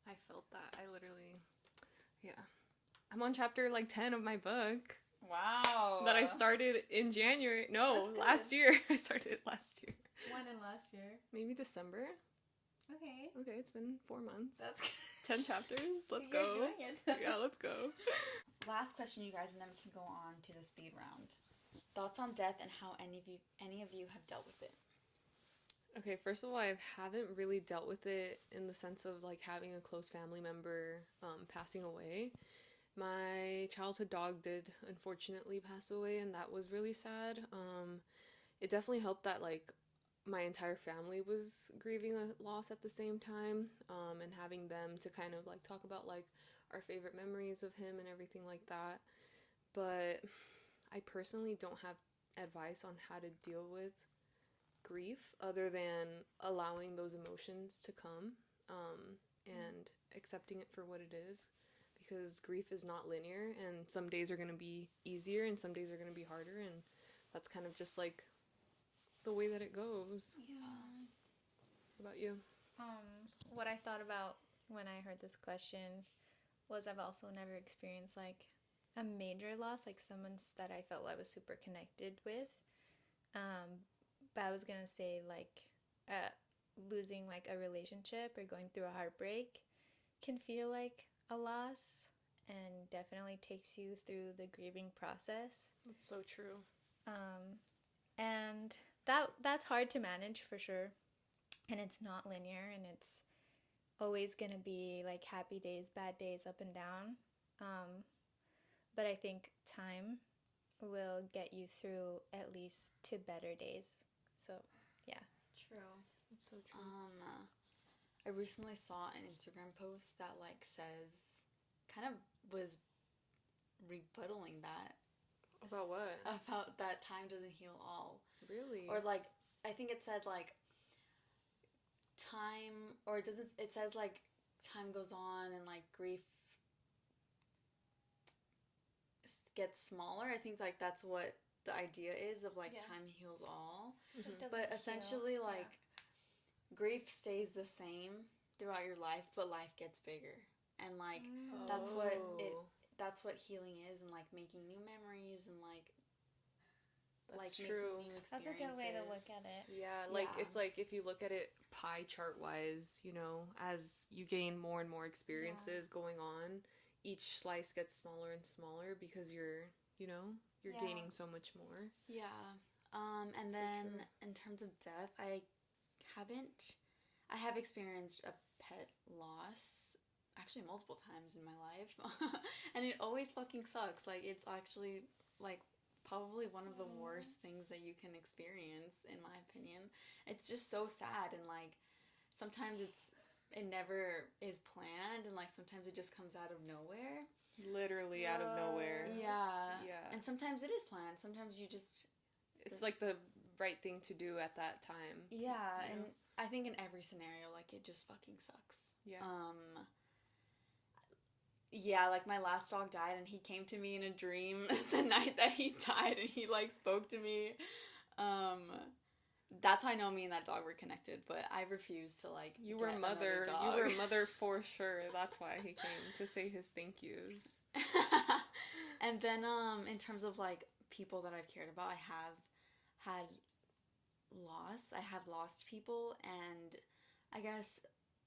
[SPEAKER 1] I felt that. I literally, yeah. I'm on chapter like 10 of my book.
[SPEAKER 2] Wow.
[SPEAKER 1] That I started in January. No, last year. I started last year.
[SPEAKER 3] When in last year?
[SPEAKER 1] Maybe December.
[SPEAKER 3] Okay.
[SPEAKER 1] Okay, it's been 4 months.
[SPEAKER 2] That's good.
[SPEAKER 1] 10 chapters. Let's
[SPEAKER 3] You're
[SPEAKER 1] go.
[SPEAKER 3] doing it.
[SPEAKER 1] Yeah, let's go.
[SPEAKER 2] Last question, you guys, and then we can go on to the speed round. Thoughts on death and how any of you have dealt with it.
[SPEAKER 1] Okay, first of all, I haven't really dealt with it in the sense of like having a close family member passing away. My childhood dog did unfortunately pass away, and that was really sad. It definitely helped that like my entire family was grieving a loss at the same time, and having them to kind of like talk about like our favorite memories of him and everything like that. But I personally don't have advice on how to deal with grief other than allowing those emotions to come, and accepting it for what it is, because grief is not linear, and some days are going to be easier and some days are going to be harder, and that's kind of just like the way that it goes.
[SPEAKER 3] Yeah.
[SPEAKER 1] What about you?
[SPEAKER 3] What I thought about when I heard this question was I've also never experienced like a major loss, like someone that I felt I was super connected with. But I was gonna say like losing like a relationship or going through a heartbreak can feel like a loss, and definitely takes you through the grieving process.
[SPEAKER 1] That's so true.
[SPEAKER 3] And that's hard to manage for sure, and it's not linear, and it's always gonna be like happy days, bad days, up and down. But I think time will get you through at least to better days. So, yeah.
[SPEAKER 2] True.
[SPEAKER 1] That's so true.
[SPEAKER 2] I recently saw an Instagram post that like says, kind of was rebuttaling that.
[SPEAKER 1] About what?
[SPEAKER 2] About that time doesn't heal all.
[SPEAKER 1] Really?
[SPEAKER 2] Or like, I think it said like time, or it doesn't, it says like time goes on and like grief gets smaller. I think like that's what the idea is of like time heals all. But essentially like grief stays the same throughout your life, but life gets bigger. And like that's what healing is, and like making new memories and like
[SPEAKER 1] That's
[SPEAKER 2] like
[SPEAKER 1] true.
[SPEAKER 2] making new experiences.
[SPEAKER 3] That's a good way to look at it.
[SPEAKER 1] Yeah, like it's like if you look at it pie chart wise, you know, as you gain more and more experiences going on, each slice gets smaller and smaller because you're gaining so much more.
[SPEAKER 2] Yeah. And
[SPEAKER 1] So
[SPEAKER 2] then
[SPEAKER 1] true.
[SPEAKER 2] in terms of death, I have experienced a pet loss actually multiple times in my life. And it always fucking sucks. Like it's actually like probably one of the worst things that you can experience, in my opinion. It's just so sad, and like sometimes it never is planned, and like sometimes it just comes out of nowhere.
[SPEAKER 1] Literally out of nowhere.
[SPEAKER 2] Yeah.
[SPEAKER 1] Yeah.
[SPEAKER 2] And sometimes it is planned. Sometimes you just
[SPEAKER 1] It's like the right thing to do at that time.
[SPEAKER 2] yeah,
[SPEAKER 1] you
[SPEAKER 2] and
[SPEAKER 1] know?
[SPEAKER 2] I think in every scenario, like it just fucking sucks.
[SPEAKER 1] Yeah.
[SPEAKER 2] Yeah, like my last dog died, and he came to me in a dream the night that he died, and he like spoke to me. That's how I know me and that dog were connected, but I refused to like.
[SPEAKER 1] You
[SPEAKER 2] get
[SPEAKER 1] were
[SPEAKER 2] another
[SPEAKER 1] mother.
[SPEAKER 2] dog.
[SPEAKER 1] You were mother for sure. That's why he came to say his thank yous.
[SPEAKER 2] And then in terms of like people that I've cared about, I have had loss. I have lost people, and I guess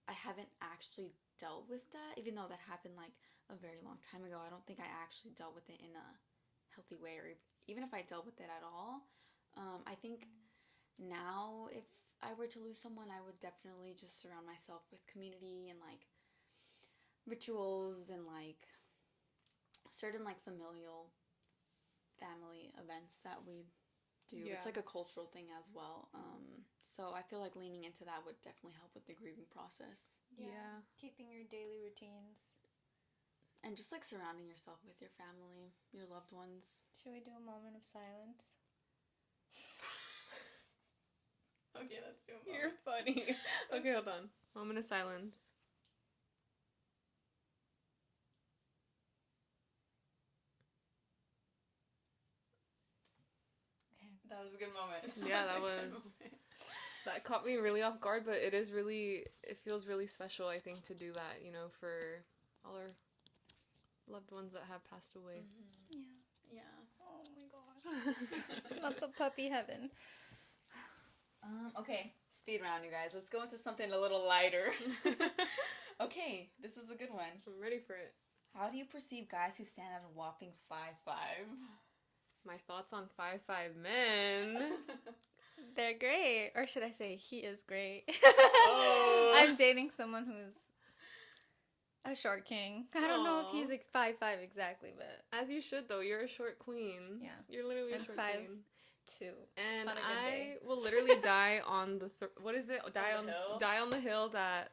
[SPEAKER 2] I haven't actually dealt with that, even though that happened like a very long time ago. I don't think I actually dealt with it in a healthy way, or even if I dealt with it at all. I think now, if I were to lose someone, I would definitely just surround myself with community and like rituals and like certain like familial family events that we do.
[SPEAKER 1] Yeah.
[SPEAKER 2] It's like a cultural thing as well. So I feel like leaning into that would definitely help with the grieving process.
[SPEAKER 1] Yeah.
[SPEAKER 3] Keeping your daily routines.
[SPEAKER 2] And just like surrounding yourself with your family, your loved ones.
[SPEAKER 3] Should we do a moment of silence?
[SPEAKER 2] Okay, let's do a
[SPEAKER 1] You're funny. Okay, hold on. Moment of silence.
[SPEAKER 3] Okay.
[SPEAKER 2] That was a good moment.
[SPEAKER 1] Yeah,
[SPEAKER 2] a
[SPEAKER 1] that
[SPEAKER 2] good
[SPEAKER 1] was-
[SPEAKER 2] moment.
[SPEAKER 1] That caught me really off guard, but it feels really special, I think, to do that, for all our loved ones that have passed away.
[SPEAKER 2] Mm-hmm.
[SPEAKER 3] Yeah.
[SPEAKER 2] Yeah.
[SPEAKER 3] Oh my gosh. Not the puppy heaven.
[SPEAKER 2] Okay, speed round, you guys. Let's go into something a little lighter. Okay, this is a good one.
[SPEAKER 1] I'm ready for it.
[SPEAKER 2] How do you perceive guys who stand at a whopping 5'5"?
[SPEAKER 1] My thoughts on 5'5" men.
[SPEAKER 3] They're great. Or should I say, he is great.
[SPEAKER 2] Oh.
[SPEAKER 3] I'm dating someone who's a short king. I don't know if he's
[SPEAKER 1] Aw.
[SPEAKER 3] 5'5" exactly, but
[SPEAKER 1] As you should, though. You're a short queen.
[SPEAKER 3] Yeah.
[SPEAKER 1] You're literally a
[SPEAKER 3] I'm
[SPEAKER 1] short
[SPEAKER 3] 5'2".
[SPEAKER 1] queen. And
[SPEAKER 3] on a good day.
[SPEAKER 1] I will literally die on the what is it?
[SPEAKER 2] hill?
[SPEAKER 1] Die on the hill that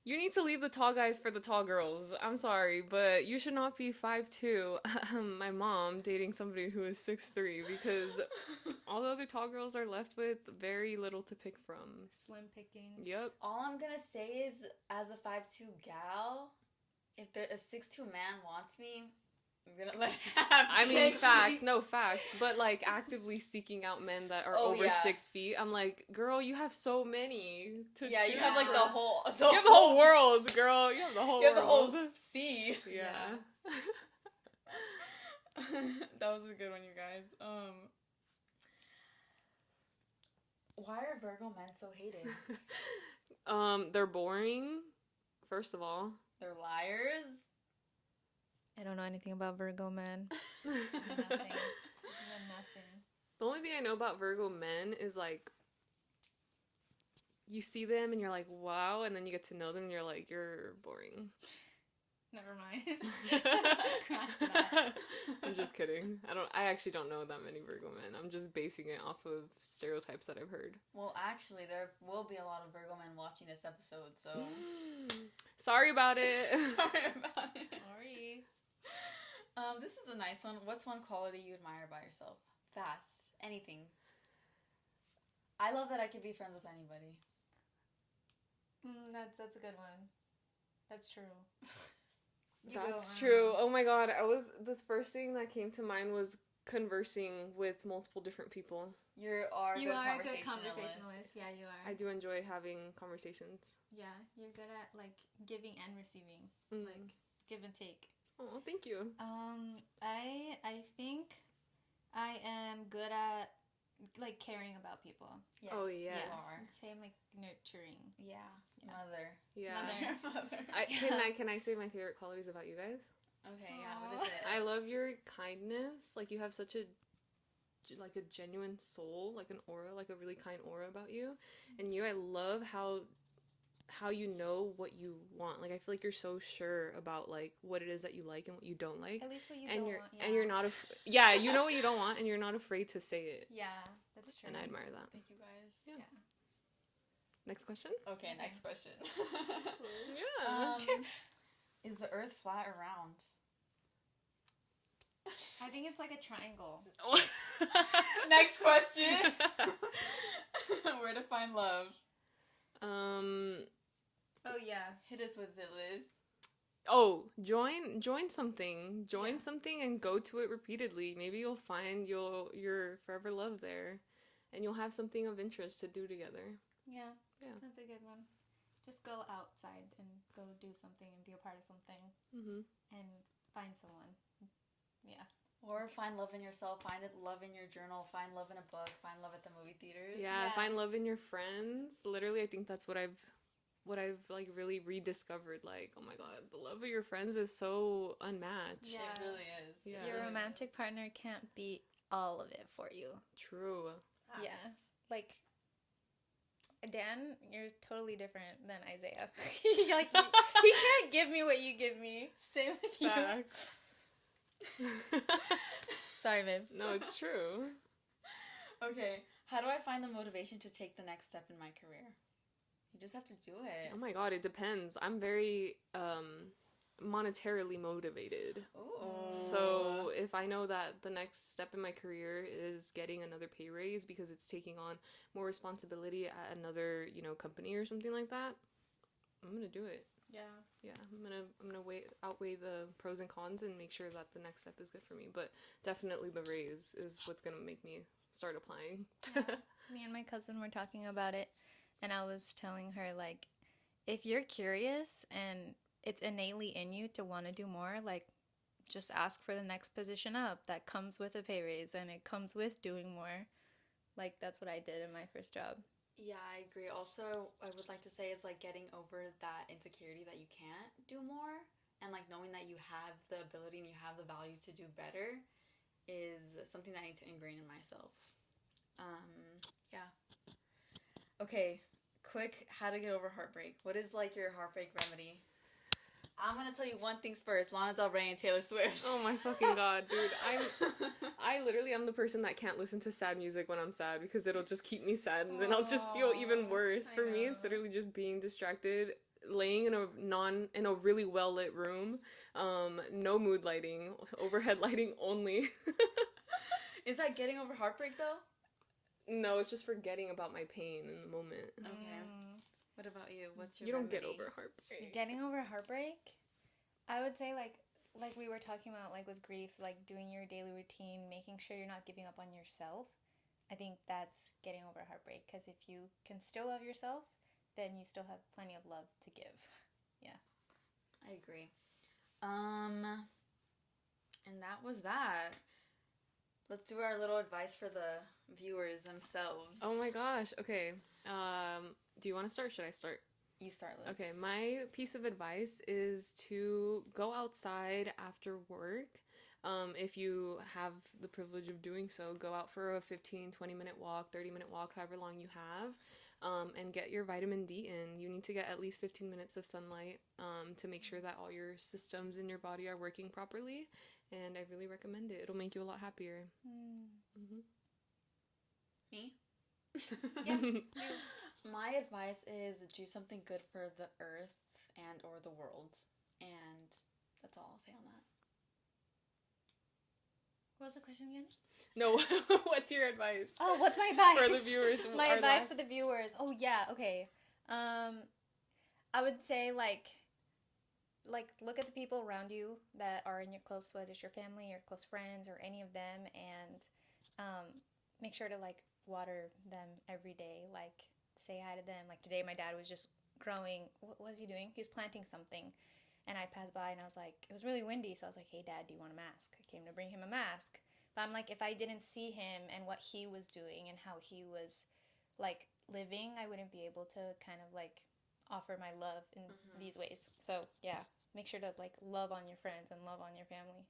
[SPEAKER 1] you need to leave the tall guys for the tall girls. I'm sorry, but you should not be 5'2". My mom dating somebody who is 6'3", because all the other tall girls are left with very little to pick from.
[SPEAKER 3] Slim pickings.
[SPEAKER 1] Yep.
[SPEAKER 2] All I'm gonna say is, as a 5'2" gal, if a 6'2" man wants me, I'm gonna let him
[SPEAKER 1] I mean,
[SPEAKER 2] take
[SPEAKER 1] facts,
[SPEAKER 2] me.
[SPEAKER 1] no facts, but like actively seeking out men that are over
[SPEAKER 2] yeah.
[SPEAKER 1] 6 feet. I'm like, girl, you have so many to
[SPEAKER 2] Yeah, you
[SPEAKER 1] choose
[SPEAKER 2] have like
[SPEAKER 1] from.
[SPEAKER 2] the whole.
[SPEAKER 1] You have the whole world, girl. You have the whole
[SPEAKER 2] You have the whole
[SPEAKER 1] world.
[SPEAKER 2] sea.
[SPEAKER 1] Yeah.
[SPEAKER 2] That was a good one, you guys. Why are Virgo men so hated?
[SPEAKER 1] They're boring, first of all.
[SPEAKER 2] They're liars.
[SPEAKER 3] I don't know anything about Virgo men. Nothing. Nothing.
[SPEAKER 1] The only thing I know about Virgo men is like, you see them and you're like, wow, and then you get to know them and you're like, you're boring.
[SPEAKER 3] Never mind. Scratch that.
[SPEAKER 1] I'm just kidding. I actually don't know that many Virgo men. I'm just basing it off of stereotypes that I've heard.
[SPEAKER 2] Well, actually, there will be a lot of Virgo men watching this episode, so.
[SPEAKER 1] Sorry about it.
[SPEAKER 2] Sorry about it.
[SPEAKER 3] Sorry.
[SPEAKER 2] This is a nice one. What's one quality you admire about yourself? Fast. Anything. I love that I can be friends with anybody.
[SPEAKER 3] That's a good one. That's true.
[SPEAKER 1] That's true. Oh my god, the first thing that came to mind was conversing with multiple different people.
[SPEAKER 2] You are a good conversationalist.
[SPEAKER 3] Yeah, you are.
[SPEAKER 1] I do enjoy having conversations.
[SPEAKER 3] Yeah, you're good at like giving and receiving,
[SPEAKER 1] Mm.
[SPEAKER 3] like give and take.
[SPEAKER 1] Oh, thank you.
[SPEAKER 3] I think I am good at like caring about people.
[SPEAKER 2] Yes,
[SPEAKER 1] Oh, yes.
[SPEAKER 2] you are.
[SPEAKER 3] Same like nurturing.
[SPEAKER 2] Yeah.
[SPEAKER 3] Yeah.
[SPEAKER 2] Mother.
[SPEAKER 1] Yeah.
[SPEAKER 2] Mother.
[SPEAKER 1] Can I say my favorite qualities about you guys?
[SPEAKER 2] Okay, yeah, what is it?
[SPEAKER 1] I love your kindness. Like, you have such a genuine soul, like an aura, like a really kind aura about you. And I love how you know what you want. Like, I feel like you're so sure about like what it is that you like and what you don't like.
[SPEAKER 3] At least what you
[SPEAKER 1] And
[SPEAKER 3] don't
[SPEAKER 1] you're
[SPEAKER 3] want.
[SPEAKER 1] and you're not yeah, you know what you don't want and you're not afraid to say it.
[SPEAKER 3] Yeah, that's true.
[SPEAKER 1] And I admire that.
[SPEAKER 2] Thank you, guys.
[SPEAKER 1] Yeah. Next question?
[SPEAKER 2] Okay, next question.
[SPEAKER 1] Yeah.
[SPEAKER 2] Is the Earth flat or round?
[SPEAKER 3] I think it's like a triangle.
[SPEAKER 2] Next question. Where to find love?
[SPEAKER 3] Oh yeah.
[SPEAKER 2] Hit us with it, Liz.
[SPEAKER 1] Oh, join something. Join something and go to it repeatedly. Maybe you'll find your forever love there, and you'll have something of interest to do together.
[SPEAKER 3] Yeah.
[SPEAKER 1] Yeah.
[SPEAKER 3] That's a good one. Just go outside and go do something and be a part of something
[SPEAKER 1] Mm-hmm.
[SPEAKER 3] and find someone. Yeah.
[SPEAKER 2] Or find love in yourself, love in your journal, find love in a book, find love at the movie theaters.
[SPEAKER 1] Yeah,
[SPEAKER 3] Yeah.
[SPEAKER 1] find love in your friends. Literally, I think that's what I've what I've like really rediscovered. Like, oh my god, the love of your friends is so unmatched.
[SPEAKER 3] Yeah.
[SPEAKER 2] It really is.
[SPEAKER 1] Yeah.
[SPEAKER 3] Your romantic partner can't be all of it for you.
[SPEAKER 1] True.
[SPEAKER 3] Yeah. Like, Dan, you're totally different than Isaiah. Like, he can't give me what you give me. Same with you.
[SPEAKER 1] Facts.
[SPEAKER 3] Sorry, babe.
[SPEAKER 1] No, it's true.
[SPEAKER 2] Okay, how do I find the motivation to take the next step in my career? You just have to do it.
[SPEAKER 1] Oh my god, it depends. I'm very monetarily motivated.
[SPEAKER 2] Ooh.
[SPEAKER 1] So if I know that the next step in my career is getting another pay raise because it's taking on more responsibility at another, company or something like that, I'm gonna do it.
[SPEAKER 2] Yeah.
[SPEAKER 1] Yeah, I'm gonna outweigh the pros and cons and make sure that the next step is good for me. But definitely the raise is what's gonna make me start applying.
[SPEAKER 3] Yeah. Me and my cousin were talking about it, and I was telling her, like, if you're curious and it's innately in you to want to do more, like, just ask for the next position up that comes with a pay raise and it comes with doing more. Like, that's what I did in my first job.
[SPEAKER 2] Yeah, I agree. Also, I would like to say is like getting over that insecurity that you can't do more, and like knowing that you have the ability and you have the value to do better is something that I need to ingrain in myself. Yeah. Okay, quick, how to get over heartbreak. What is like your heartbreak remedy? I'm gonna tell you one thing first. Lana Del Rey and Taylor Swift.
[SPEAKER 1] Oh my fucking god, dude! I literally am the person that can't listen to sad music when I'm sad because it'll just keep me sad and then I'll just feel even worse. For me, it's literally just being distracted, laying in a really well lit room, no mood lighting, overhead lighting only.
[SPEAKER 2] Is that getting over heartbreak though?
[SPEAKER 1] No, it's just forgetting about my pain in the moment.
[SPEAKER 2] Okay. What about you? What's your
[SPEAKER 1] You don't
[SPEAKER 2] remedy?
[SPEAKER 1] get over heartbreak.
[SPEAKER 3] Getting over heartbreak, I would say, like we were talking about, like with grief, like doing your daily routine, making sure you're not giving up on yourself. I think that's getting over heartbreak, because if you can still love yourself, then you still have plenty of love to give. Yeah.
[SPEAKER 2] I agree. And that was that. Let's do our little advice for the viewers themselves.
[SPEAKER 1] Oh my gosh. Okay. Do you want to start? Should I start?
[SPEAKER 2] You start, Liz.
[SPEAKER 1] Okay, my piece of advice is to go outside after work. If you have the privilege of doing so, go out for a 15, 20-minute walk, 30-minute walk, however long you have, and get your vitamin D in. You need to get at least 15 minutes of sunlight to make sure that all your systems in your body are working properly, and I really recommend it. It'll make you a lot happier. Mm-hmm.
[SPEAKER 2] Me?
[SPEAKER 3] Yeah.
[SPEAKER 2] My advice is do something good for the earth and or the world. And that's all I'll say on that.
[SPEAKER 3] What was the question again?
[SPEAKER 1] No, what's your advice?
[SPEAKER 3] Oh, what's my advice?
[SPEAKER 1] For the viewers.
[SPEAKER 3] My advice for the viewers. Oh, yeah, okay. I would say, like, look at the people around you that are in your close, whether it's your family, your close friends, or any of them, and make sure to, like, water them every day. Like, say hi to them. Like, today my dad was just growing. What was he doing? He was planting something. And I passed by and I was like, it was really windy. So I was like, hey, Dad, do you want a mask? I came to bring him a mask. But I'm like, if I didn't see him and what he was doing and how he was, like, living, I wouldn't be able to kind of, like, offer my love in these ways. So, yeah, make sure to, like, love on your friends and love on your family.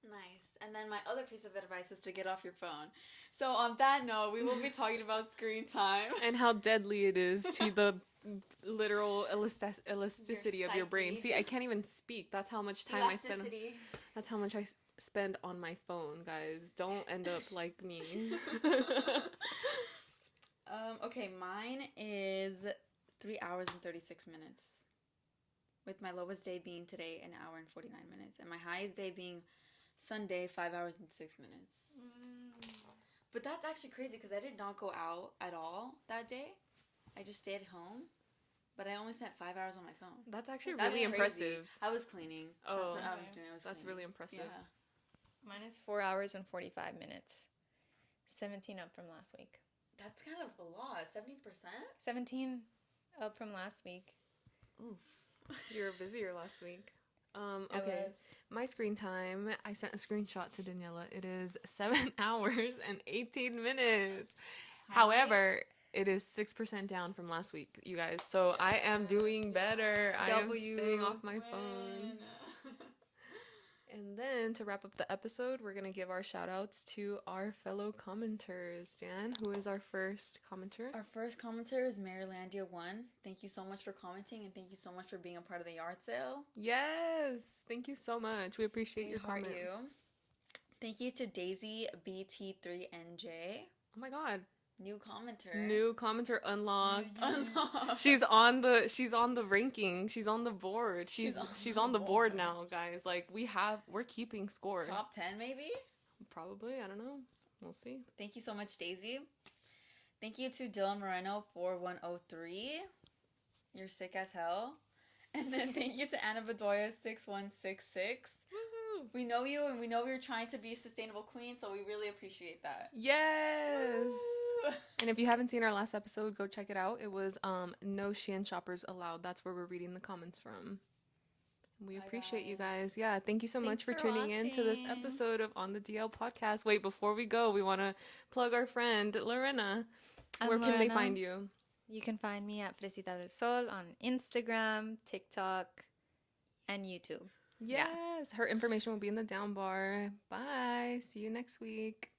[SPEAKER 2] Nice. And then my other piece of advice is to get off your phone. So on that note, we will be talking about screen time.
[SPEAKER 1] And how deadly it is to the literal elasticity of your brain. See, I can't even speak. That's how much time I spend. That's how much I spend on my phone, guys. Don't end up like me.
[SPEAKER 2] Okay, mine is 3 hours and 36 minutes. With my lowest day being today, 1 hour and 49 minutes. And my highest day being Sunday, 5 hours and 6 minutes. But that's actually crazy because I did not go out at all that day. I just stayed home. But I only spent 5 hours on my phone.
[SPEAKER 1] That's actually
[SPEAKER 2] That's
[SPEAKER 1] really
[SPEAKER 2] crazy.
[SPEAKER 1] impressive.
[SPEAKER 2] I was cleaning.
[SPEAKER 1] Oh,
[SPEAKER 2] That's what I was doing.
[SPEAKER 1] That's really impressive.
[SPEAKER 2] Yeah.
[SPEAKER 3] Mine is 4 hours and 45 minutes. 17 up from last week.
[SPEAKER 2] That's kind of a lot. 70%?
[SPEAKER 3] 17 up from last week.
[SPEAKER 1] Oof. You were busier last week.
[SPEAKER 3] I
[SPEAKER 1] Okay.
[SPEAKER 3] was.
[SPEAKER 1] My screen time, I sent a screenshot to Daniella. It is 7 hours and 18 minutes. However, it is 6% down from last week, you guys. So I am doing better. I am staying off my phone. And then to wrap up the episode, we're going to give our shout outs to our fellow commenters. Dan, who is our first commenter?
[SPEAKER 2] Our first commenter is Marylandia1. Thank you so much for commenting, and thank you so much for being a part of the yard sale.
[SPEAKER 1] Yes. Thank you so much. We appreciate your comment.
[SPEAKER 2] Thank you to Daisy BT3NJ.
[SPEAKER 1] Oh my God.
[SPEAKER 2] New commenter
[SPEAKER 1] unlocked. She's on the ranking. She's on the board. She's on the board now, guys. Like we're keeping score.
[SPEAKER 2] Top 10 maybe?
[SPEAKER 1] Probably. I don't know. We'll see.
[SPEAKER 2] Thank you so much, Daisy. Thank you to Dylan Moreno 4103. You're sick as hell. And then thank you to Anna Bedoya 6166. We know you, and we know you're trying to be a sustainable queen, so we really appreciate that.
[SPEAKER 1] Yes. And if you haven't seen our last episode, go check it out. It was no Shein shoppers allowed. That's where we're reading the comments from. We appreciate you guys. Yeah, thank you so much for tuning in to this episode of On the DL podcast. Wait, before we go, we want to plug our friend Lorena. Where can they find you?
[SPEAKER 3] You can find me at Fresita del Sol on Instagram, TikTok, and YouTube.
[SPEAKER 1] Yes, her information will be in the down bar. Bye. See you next week.